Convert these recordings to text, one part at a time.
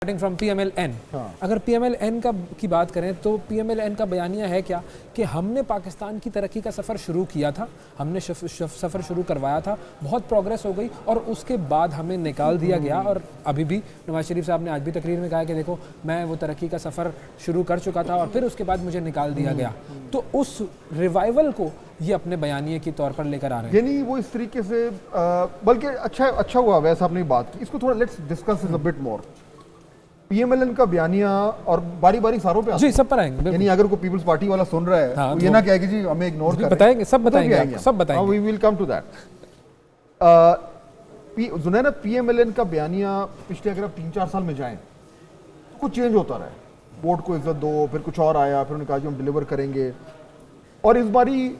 From P M L N. اگر P M L N کی بات کریں تو پی ایم ایل این کا بیانیہ ہے کیا کہ ہم نے پاکستان کی ترقی کا سفر شروع کیا تھا, ہم نے سفر شروع کروایا تھا, بہت پروگریس ہو گئی اور اس کے بعد ہمیں نکال دیا گیا. اور ابھی بھی نواز شریف صاحب نے آج بھی تقریر میں کہا کہ دیکھو میں وہ ترقی کا سفر شروع کر چکا تھا اور پھر اس کے بعد مجھے نکال دیا گیا. تو اس ریوائول کو یہ اپنے بیانیے کے طور پر لے کر آ رہے ہیں. یعنی وہ اس طریقے سے بلکہ اچھا ہوا ویسا آپ نے بات کی, اس کو تھوڑا let's discuss a bit more. P M L N کا بیانیہ اور باری باری ساروں پہ جی سب پر آئیں گے, یعنی اگر کوئی پیپلز پارٹی والا سن رہا ہے یہ نہ کہے کہ جی ہمیں اگنور کر بتائیں گے, سب بتائیں گے, سب بتائیں گے. We will come to that. Zunaira P M L N کا بیانیہ پچھلے اگر آپ 3-4 سال میں جائیں تو کچھ چینج ہوتا رہا ہے. ووٹ کو عزت دو, پھر کچھ اور آیا, پھر انہوں نے کہا کہ ہم ڈیلیور کریں گے. اور اس باری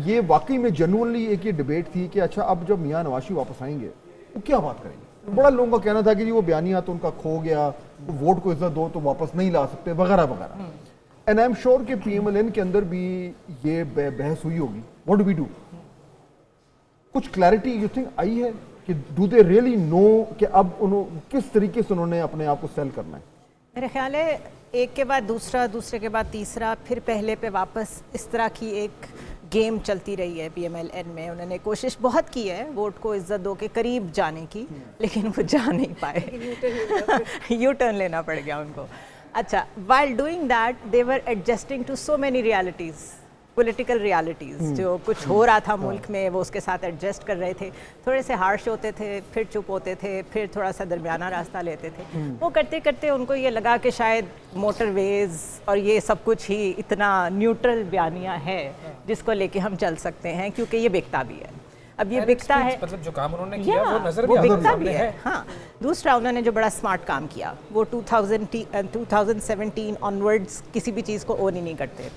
یہ واقعی میں جنورلی ایک یہ ڈیبیٹ تھی کہ اچھا اب جب میاں نواز شریف واپس آئیں گے وہ کیا بات کریں گے. بڑا لوگوں کا کہنا تھا کہ جی وہ بیانیہ تو ان کا کھو گیا, ووٹ کو عزت دو تو واپس نہیں لا سکتے وغیرہ وغیرہ. اینڈ آئی ایم شیور کہ پی ایم ایل این کے اندر بھی یہ بحث ہوئی ہوگی. What do we do? کچھ کلیئرٹی یو تھنک آئی ہے کہ ڈو دے ریئلی نو کہ اب کس طریقے سے انہوں نے اپنے آپ کو سیل کرنا ہے؟ میرے خیال ہے ایک کے بعد دوسرا, دوسرے کے بعد تیسرا, پھر پہلے پہ واپس, اس طرح کی ایک گیم چلتی رہی ہے پی ایم ایل این میں. انہوں نے کوشش بہت کی ہے ووٹ کو عزت دو کے قریب جانے کی, لیکن وہ جا نہیں پائے. یو ٹرن لینا پڑ گیا ان کو. اچھا, while doing that they were adjusting to so many realities, political realities. جو کچھ ہو رہا تھا ملک میں وہ اس کے ساتھ ایڈجسٹ کر رہے تھے. تھوڑے سے ہارش ہوتے تھے, پھر چپ ہوتے تھے, پھر تھوڑا سا درمیانہ راستہ لیتے تھے. وہ کرتے کرتے ان کو یہ لگا کہ شاید موٹر ویز اور یہ سب کچھ ہی اتنا نیوٹرل بیانیہ ہے جس کو لے کے ہم چل سکتے ہیں, کیونکہ یہ بکتا بھی ہے. اب یہ بکتا ہے, مطلب جو کام انہوں نے کیا وہ نظر وہ بھی بکتا بھی ہے. ہاں, دوسرا انہوں نے جو بڑا اسمارٹ کام کیا وہ 2017 آنورڈز کسی بھی چیز کو اون ہی نہیں کرتے,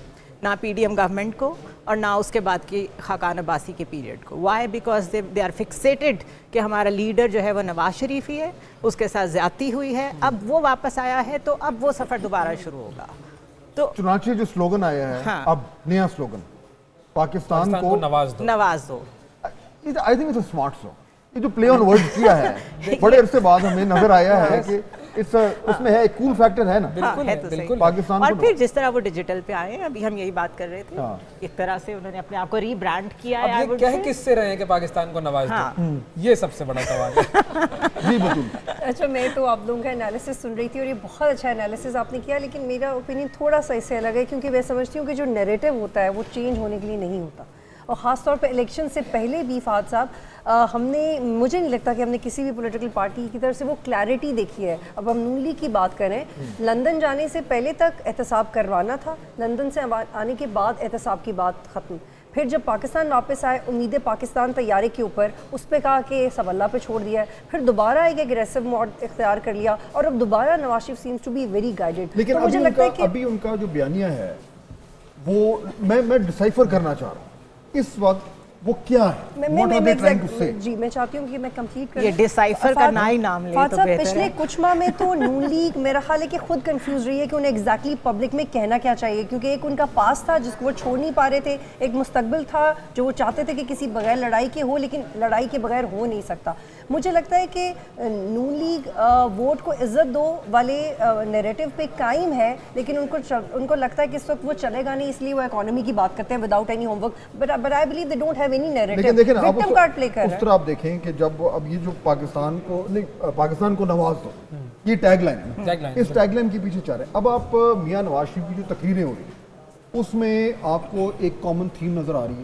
نہ پی ڈی ایم گورنمنٹ کو اور نہ اس کے بعد کی خاقان عباسی کے پیریڈ کو. Why? Because they are fixated کہ ہمارا لیڈر جو ہے وہ نواز شریف ہی ہے, اس کے ساتھ زیادتی ہوئی ہے, اب وہ واپس آیا ہے تو اب وہ سفر دوبارہ شروع ہوگا. تو چنانچہ جو سلوگن آیا ہے اب نیا سلوگن, پاکستان کو نواز دو. I think it's a smart slogan. یہ جو پلے آن ورڈ کیا ہے بڑے عرصے بعد ہمیں نظر آیا ہے کہ اس میں ہے ایک کول فیکٹر ہے نا. بالکل پاکستان اور پھر جس طرح وہ ڈیجیٹل پہ آئے ہیں, ابھی ہم یہی بات کر رہے تھے, اس طرح سے انہوں نے اپنے آپ کو ری برانڈ کیا ہے. اب یہ کہہ کس سے رہے ہیں کہ پاکستان کو نواز دو, یہ سب سے بڑا سوال ہے. جی بتول. اچھا, میں تو آپ لوگوں کا انالیسس سن رہی تھی اور یہ بہت اچھا انالیسس آپ نے کیا, لیکن میرا اوپینین تھوڑا سا اس سے الگ ہے, کیونکہ میں سمجھتی ہوں کہ جو نیریٹو ہوتا ہے وہ چینج ہونے کے لیے نہیں ہوتا. اور خاص طور پہ الیکشن سے پہلے بھی فہد صاحب, مجھے نہیں لگتا کہ ہم نے کسی بھی پولیٹیکل پارٹی کی طرف سے وہ کلیئرٹی دیکھی ہے. اب ہم نون لیگ کی بات کریں, لندن جانے سے پہلے تک احتساب کروانا تھا, لندن سے آنے کے بعد احتساب کی بات ختم. پھر جب پاکستان واپس آئے, امید پاکستان طیارے کے اوپر, اس پہ کہا کہ سب اللہ پہ چھوڑ دیا ہے. پھر دوبارہ ایک ایگریسو موڈ اختیار کر لیا اور اب دوبارہ Nawaz Sharif seems to be very guided. لیکن مجھے لگتا ہے کہ ابھی ان کا جو بیانیہ ہے وہ میں ڈیسائفر کرنا چاہ رہا ہوں اس وقت وہ کیا ہے. جی میں چاہتی ہوں کہ میں کمپلیٹ کروں. یہ ڈیسائفر کا نہ ہی نام لے تو بہتر ہے. پچھلے کچھ ماہ میں تو نون لیگ میرا خیال ہے کہ خود کنفیوز رہی ہے کہ انہیں ایگزیکٹلی پبلک میں کہنا کیا چاہیے, کیونکہ ایک ان کا پاس تھا جس کو وہ چھوڑ نہیں پا رہے تھے, ایک مستقبل تھا جو وہ چاہتے تھے کہ کسی بغیر لڑائی کے ہو, لیکن لڑائی کے بغیر ہو نہیں سکتا. مجھے لگتا ہے کہ نون لیگ ووٹ کو عزت دو والے نیریٹو پہ قائم ہے, لیکن ان کو لگتا ہے کہ اس وقت وہ چلے گا نہیں, اس لیے وہ اکانومی کی بات کرتے ہیں without any home work. But I believe they don't have any narrative. لیکن وکٹم کارڈ پلے کر رہے ہیں. اس طرح آپ دیکھیں کہ جب اب یہ جو پاکستان کو نواز دو, یہ ٹیگ لائن ہے, اس ٹیگ لائن کے پیچھے چل رہے ہیں. اب آپ میاں نواز شریف کی جو تقریریں ہو رہی ہیں اس میں آپ کو ایک کامن تھیم نظر آ رہی ہے.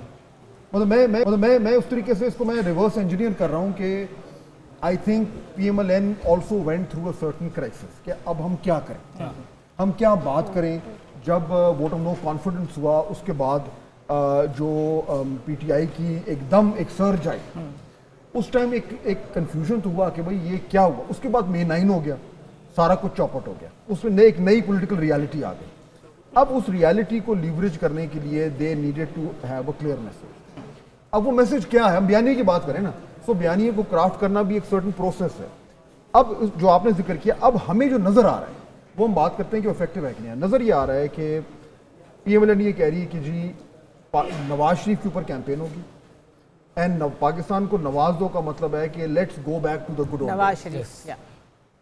مطلب میں اس طریقے سے اس کو میں ریورس انجینئر کر رہا ہوں کہ I think P M L N also went through a certain crisis کہ اب ہم کیا کریں, ہم کیا بات کریں. جب ووٹ آف نو کانفیڈنس ہوا اس کے بعد جو پی ٹی آئی کی ایک دم ایک سرج آئی, اس ٹائم ایک کنفیوژن تو ہوا کہ بھائی یہ کیا ہوا. اس کے بعد مے 9 ہو گیا, سارا کچھ چوپٹ ہو گیا, اس میں ایک نئی پولیٹیکل ریالٹی آ گئی. اب اس ریالٹی کو لیوریج کرنے کے لیے they needed to have a clear message. اب وہ میسج کیا ہے؟ ہم بیانیے کی بات کریں نا, سو بیانیے کو کرافٹ کرنا بھی ایک سرٹن پروسیس ہے. اب جو آپ نے ذکر کیا, اب ہمیں جو نظر آ رہا ہے وہ ہم بات کرتے ہیں کہ افیکٹو ہے کہ نہیں. نظر یہ آ رہا ہے کہ پی ایم ایل این یہ کہہ رہی ہے کہ جی نواز شریف کے اوپر کیمپین ہوگی, اینڈ پاکستان کو نواز دو کا مطلب ہے کہ let's go back to the good old. Nawaz Sharif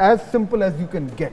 as simple as you can get।